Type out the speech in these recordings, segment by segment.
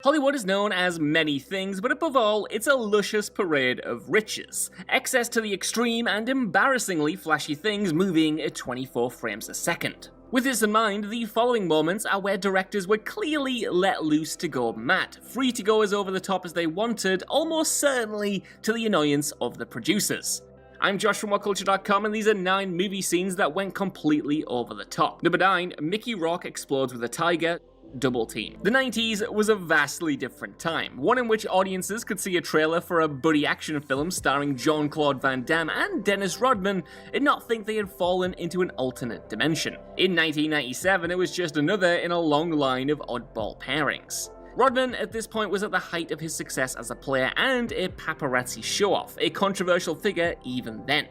Hollywood is known as many things, but above all, it's a luscious parade of riches. Excess to the extreme and embarrassingly flashy things moving at 24 frames a second. With this in mind, the following moments are where directors were clearly let loose to go mad, free to go as over the top as they wanted, almost certainly to the annoyance of the producers. I'm Josh from WhatCulture.com, and these are 9 movie scenes that went completely over the top. Number 9, Mickey Rourke explodes with a tiger. Double team. The 90s was a vastly different time, one in which audiences could see a trailer for a buddy action film starring Jean-Claude Van Damme and Dennis Rodman and not think they had fallen into an alternate dimension. In 1997, it was just another in a long line of oddball pairings. Rodman at this point was at the height of his success as a player and a paparazzi show-off, a controversial figure even then.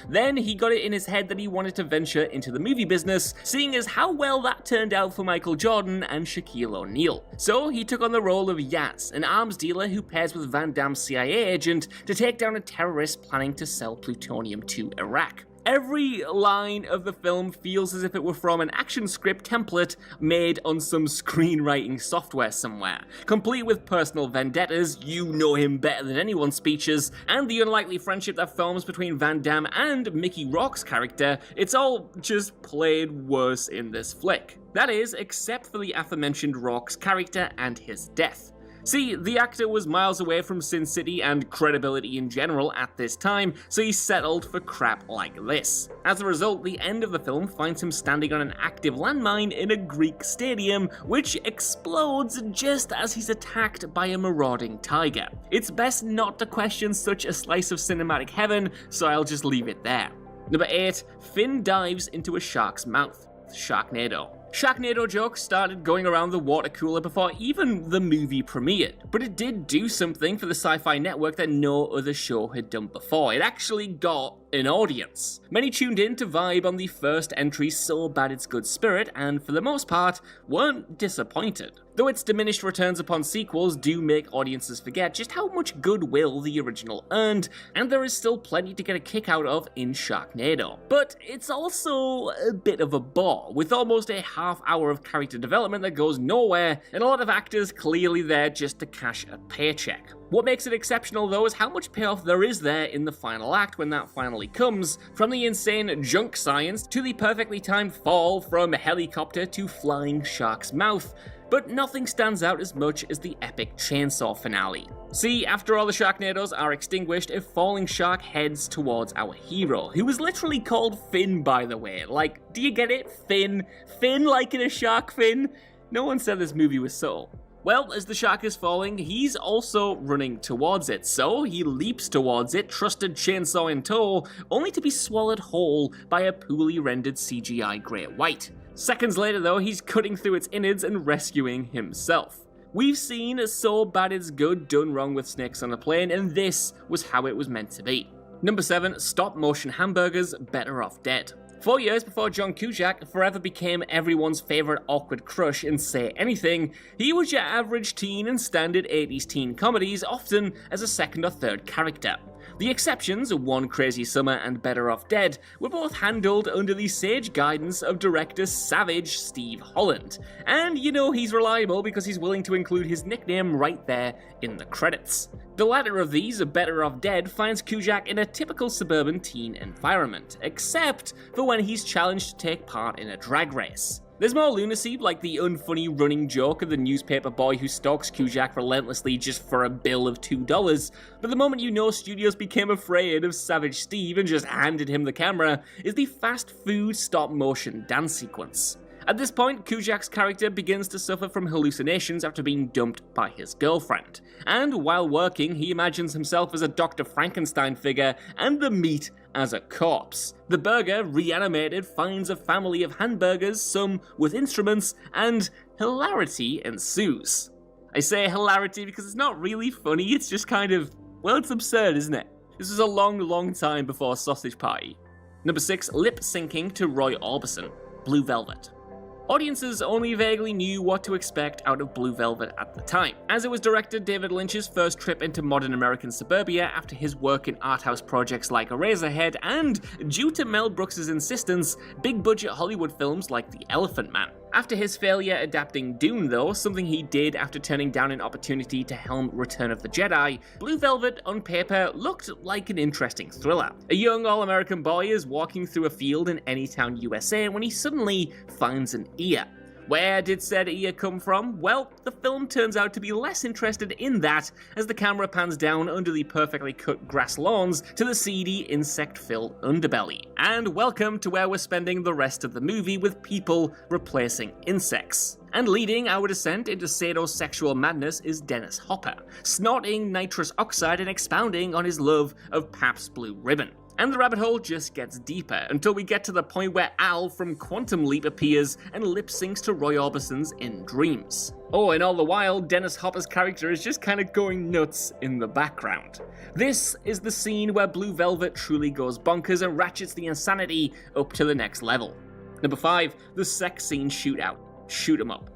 Then he got it in his head that he wanted to venture into the movie business, seeing as how well that turned out for Michael Jordan and Shaquille O'Neal. So he took on the role of Yaz, an arms dealer who pairs with Van Damme's CIA agent to take down a terrorist planning to sell plutonium to Iraq. Every line of the film feels as if it were from an action script template made on some screenwriting software somewhere, complete with personal vendettas, you know him better than anyone speeches, and the unlikely friendship that forms between Van Damme and Mickey Rourke's character. It's all just played worse in this flick. That is, except for the aforementioned Rourke's character and his death. See, the actor was miles away from Sin City and credibility in general at this time, so he settled for crap like this. As a result, the end of the film finds him standing on an active landmine in a Greek stadium, which explodes just as he's attacked by a marauding tiger. It's best not to question such a slice of cinematic heaven, so I'll just leave it there. Number 8, Finn dives into a shark's mouth. Sharknado. Sharknado jokes started going around the water cooler before even the movie premiered, but it did do something for the Sci-Fi Network that no other show had done before. It actually got an audience. Many tuned in to vibe on the first entry So Bad It's Good spirit, and for the most part, weren't disappointed. Though its diminished returns upon sequels do make audiences forget just how much goodwill the original earned, and there is still plenty to get a kick out of in Sharknado. But it's also a bit of a bore, with almost a half hour of character development that goes nowhere, and a lot of actors clearly there just to cash a paycheck. What makes it exceptional though is how much payoff there is there in the final act when that finally comes, from the insane junk science to the perfectly timed fall from helicopter to flying shark's mouth. But nothing stands out as much as the epic chainsaw finale. See, after all the Sharknadoes are extinguished, a falling shark heads towards our hero, who is literally called Finn, by the way. Like, do you get it? Finn? Finn like in a shark fin? No one said this movie was subtle. Well, as the shark is falling, he's also running towards it, so he leaps towards it, trusted chainsaw in tow, only to be swallowed whole by a poorly rendered CGI great white. Seconds later though, he's cutting through its innards and rescuing himself. We've seen So Bad It's Good done wrong with snakes on a plane, and this was how it was meant to be. Number 7, stop motion hamburgers, better off dead. 4 years before John Cusack forever became everyone's favourite awkward crush in Say Anything, he was your average teen in standard 80s teen comedies, often as a second or third character. The exceptions, One Crazy Summer and Better Off Dead, were both handled under the sage guidance of director Savage Steve Holland. And you know he's reliable because he's willing to include his nickname right there in the credits. The latter of these, Better Off Dead, finds Cusack in a typical suburban teen environment, except for when he's challenged to take part in a drag race. There's more lunacy, like the unfunny running joke of the newspaper boy who stalks Cusack relentlessly just for a bill of $2, but the moment you know studios became afraid of Savage Steve and just handed him the camera is the fast food stop-motion dance sequence. At this point, Cusack's character begins to suffer from hallucinations after being dumped by his girlfriend, and while working, he imagines himself as a Dr. Frankenstein figure and the meat as a corpse. The burger, reanimated, finds a family of hamburgers, some with instruments, and hilarity ensues. I say hilarity because it's not really funny, it's just kind of, well, it's absurd, isn't it? This was a long time before Sausage Party. Number 6, lip syncing to Roy Orbison, Blue Velvet. Audiences only vaguely knew what to expect out of Blue Velvet at the time, as it was director David Lynch's first trip into modern American suburbia after his work in art house projects like Eraserhead and, due to Mel Brooks' insistence, big-budget Hollywood films like The Elephant Man. After his failure adapting Dune though, something he did after turning down an opportunity to helm Return of the Jedi, Blue Velvet on paper looked like an interesting thriller. A young all-American boy is walking through a field in Anytown, USA when he suddenly finds an ear. Where did said ear come from? Well, the film turns out to be less interested in that as the camera pans down under the perfectly cut grass lawns to the seedy, insect-filled underbelly. And welcome to where we're spending the rest of the movie with people replacing insects. And leading our descent into sadosexual madness is Dennis Hopper, snorting nitrous oxide and expounding on his love of Pabst Blue Ribbon. And the rabbit hole just gets deeper, until we get to the point where Al from Quantum Leap appears and lip-syncs to Roy Orbison's In Dreams. Oh, and all the while, Dennis Hopper's character is just kind of going nuts in the background. This is the scene where Blue Velvet truly goes bonkers and ratchets the insanity up to the next level. Number 5, the sex scene shootout. Shoot 'em up.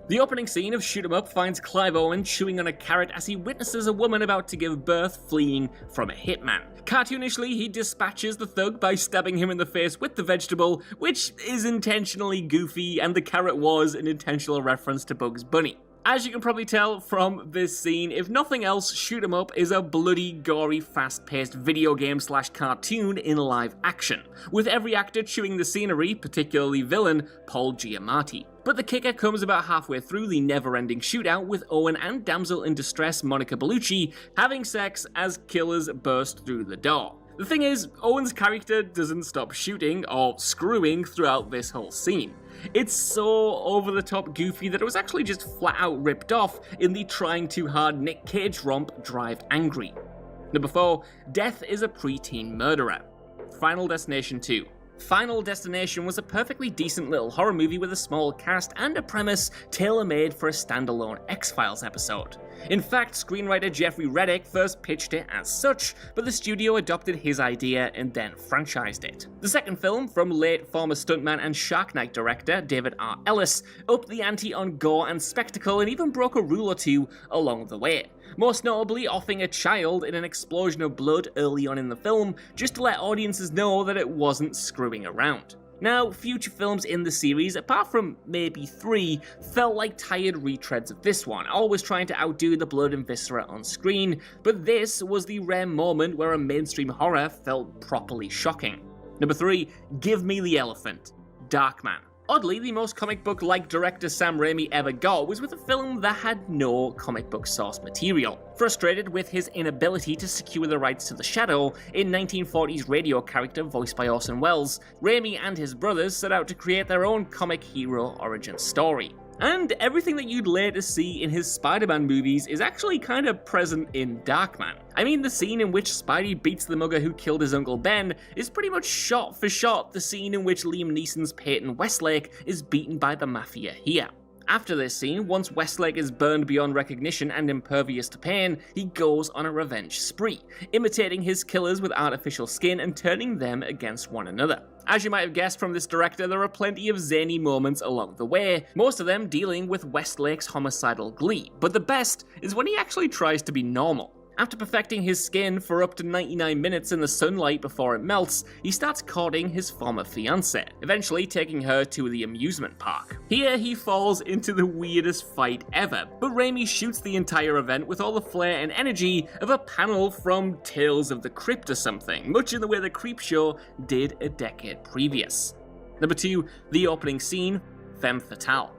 The opening scene of Shoot 'em Up finds Clive Owen chewing on a carrot as he witnesses a woman about to give birth fleeing from a hitman. Cartoonishly, he dispatches the thug by stabbing him in the face with the vegetable, which is intentionally goofy, and the carrot was an intentional reference to Bugs Bunny. As you can probably tell from this scene, if nothing else, Shoot 'em Up is a bloody, gory, fast-paced video game / cartoon in live action, with every actor chewing the scenery, particularly villain Paul Giamatti. But the kicker comes about halfway through the never-ending shootout with Owen and damsel in distress Monica Bellucci having sex as killers burst through the door. The thing is, Owen's character doesn't stop shooting or screwing throughout this whole scene. It's so over-the-top goofy that it was actually just flat-out ripped off in the trying too hard Nick Cage romp Drive Angry. Number 4, Death is a Preteen Murderer. Final Destination 2. Final Destination was a perfectly decent little horror movie with a small cast and a premise tailor-made for a standalone X-Files episode. In fact, screenwriter Jeffrey Reddick first pitched it as such, but the studio adopted his idea and then franchised it. The second film, from late former stuntman and Shark Night director David R. Ellis, upped the ante on gore and spectacle and even broke a rule or two along the way. Most notably offing a child in an explosion of blood early on in the film, just to let audiences know that it wasn't screwing around. Now, future films in the series, apart from maybe 3, felt like tired retreads of this one, always trying to outdo the blood and viscera on screen, but this was the rare moment where a mainstream horror felt properly shocking. Number 3, Give Me the Elephant. Darkman. Oddly, the most comic book-like director Sam Raimi ever got was with a film that had no comic book source material. Frustrated with his inability to secure the rights to The Shadow, a 1940s radio character voiced by Orson Welles, Raimi and his brothers set out to create their own comic hero origin story. And everything that you'd later see in his Spider-Man movies is actually kind of present in Darkman. I mean, the scene in which Spidey beats the mugger who killed his Uncle Ben is pretty much shot for shot the scene in which Liam Neeson's Peyton Westlake is beaten by the Mafia here. After this scene, once Westlake is burned beyond recognition and impervious to pain, he goes on a revenge spree, imitating his killers with artificial skin and turning them against one another. As you might have guessed from this director, there are plenty of zany moments along the way, most of them dealing with Westlake's homicidal glee, but the best is when he actually tries to be normal. After perfecting his skin for up to 99 minutes in the sunlight before it melts, he starts courting his former fiancée, eventually taking her to the amusement park. Here he falls into the weirdest fight ever, but Raimi shoots the entire event with all the flair and energy of a panel from Tales of the Crypt or something, much in the way the Creepshow did a decade previous. Number 2, the opening scene, Femme Fatale.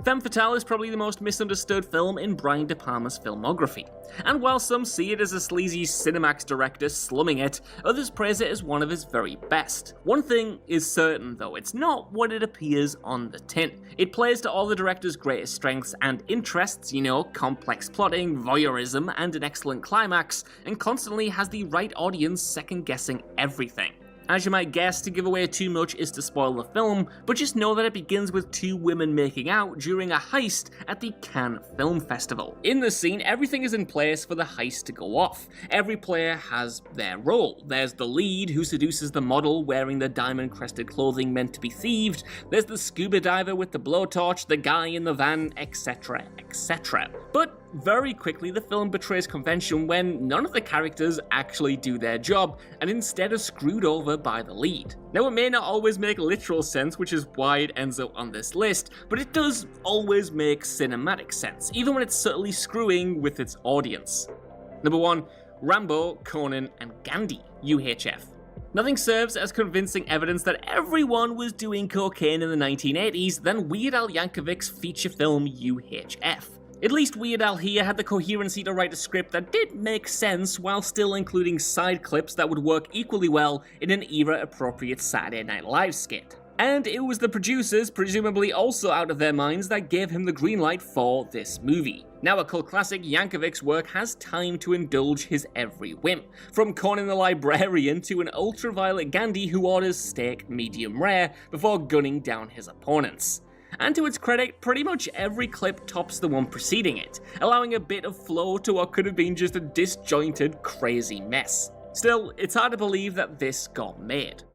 Femme Fatale is probably the most misunderstood film in Brian De Palma's filmography, and while some see it as a sleazy Cinemax director slumming it, others praise it as one of his very best. One thing is certain though, it's not what it appears on the tin. It plays to all the director's greatest strengths and interests, complex plotting, voyeurism, and an excellent climax, and constantly has the right audience second-guessing everything. As you might guess, to give away too much is to spoil the film, but just know that it begins with 2 women making out during a heist at the Cannes Film Festival. In this scene, everything is in place for the heist to go off. Every player has their role. There's the lead, who seduces the model wearing the diamond-crested clothing meant to be thieved. There's the scuba diver with the blowtorch, the guy in the van, etc., etc. But very quickly the film betrays convention when none of the characters actually do their job, and instead are screwed over by the lead. Now, it may not always make literal sense, which is why it ends up on this list, but it does always make cinematic sense, even when it's subtly screwing with its audience. Number 1. Rambo, Conan, and Gandhi, UHF. Nothing serves as convincing evidence that everyone was doing cocaine in the 1980s than Weird Al Yankovic's feature film UHF. At least Weird Al here had the coherency to write a script that did make sense while still including side clips that would work equally well in an era-appropriate Saturday Night Live skit. And it was the producers, presumably also out of their minds, that gave him the green light for this movie. Now a cult classic, Yankovic's work has time to indulge his every whim, from Conan the Librarian to an ultraviolet Gandhi who orders steak medium rare before gunning down his opponents. And to its credit, pretty much every clip tops the one preceding it, allowing a bit of flow to what could have been just a disjointed, crazy mess. Still, it's hard to believe that this got made.